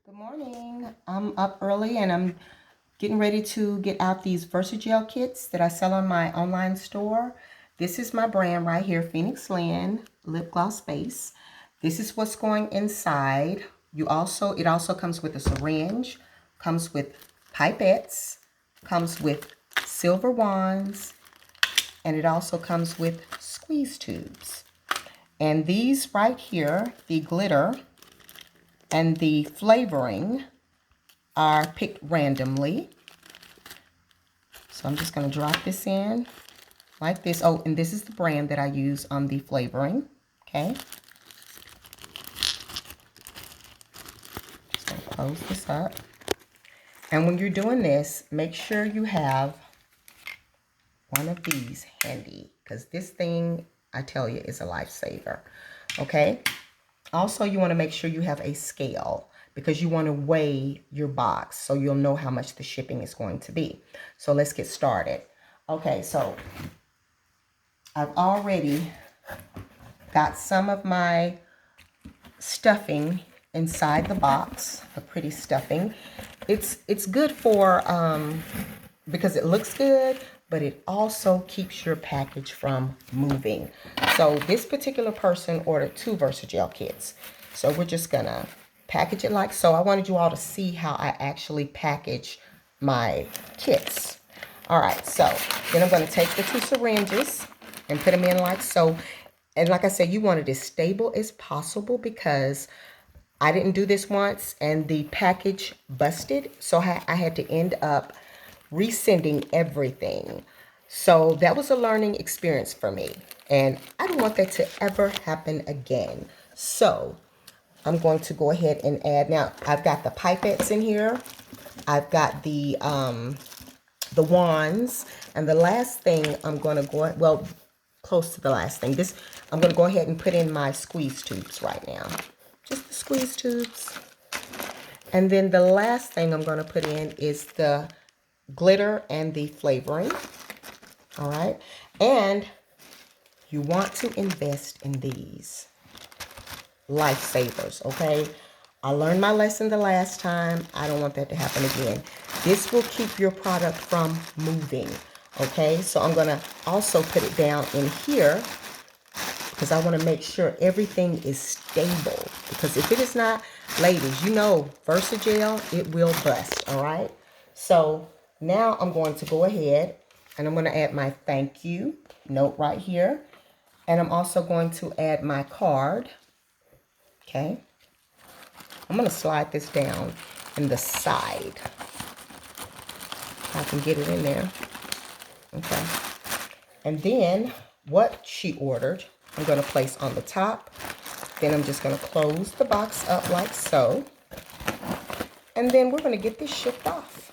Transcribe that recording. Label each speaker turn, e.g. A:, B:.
A: Good morning. I'm up early and I'm getting ready to get out these Versagel kits that I sell on my online store. This is my brand right here, Phoenix Lynn Lip Gloss Base. This is what's going inside. It also comes with a syringe, comes with pipettes, comes with silver wands, and it also comes with squeeze tubes. And these right here, the glitter and the flavoring are picked randomly. So I'm just going to drop this in like this. Oh, and this is the brand that I use on the flavoring. Okay. Just going to close this up. And when you're doing this, make sure you have one of these handy, because this thing, I tell you, is a lifesaver. Okay. Also, you want to make sure you have a scale, because you want to weigh your box so you'll know how much the shipping is going to be. So let's get started. Okay, so I've already got some of my stuffing inside the box, a pretty stuffing. It's good for, because it looks good, but it also keeps your package from moving. So this particular person ordered 2 Versagel kits. So we're just gonna package it like so. I wanted you all to see how I actually package my kits. All right, so then I'm gonna take the 2 syringes and put them in like so. And like I said, you want it as stable as possible, because I didn't do this once and the package busted. So I had to end up resending everything. So that was a learning experience for me. And I don't want that to ever happen again. So I'm going to go ahead and add. Now, I've got the pipettes in here. I've got the wands. And the last thing I'm going to go, well, close to the last thing. I'm going to go ahead and put in my squeeze tubes right now. Just the squeeze tubes. And then the last thing I'm going to put in is the glitter and the flavoring. All right. And you want to invest in these lifesavers. Okay. I learned my lesson the last time. I don't want that to happen again. This will keep your product from moving. Okay. So I'm going to also put it down in here, because I want to make sure everything is stable. Because if it is not, ladies, you know, Versagel, it will bust. All right. So now I'm going to go ahead and I'm going to add my thank you note right here. And I'm also going to add my card. Okay. I'm going to slide this down in the side. I can get it in there. Okay. And then what she ordered, I'm going to place on the top. Then I'm just going to close the box up like so. And then we're going to get this shipped off.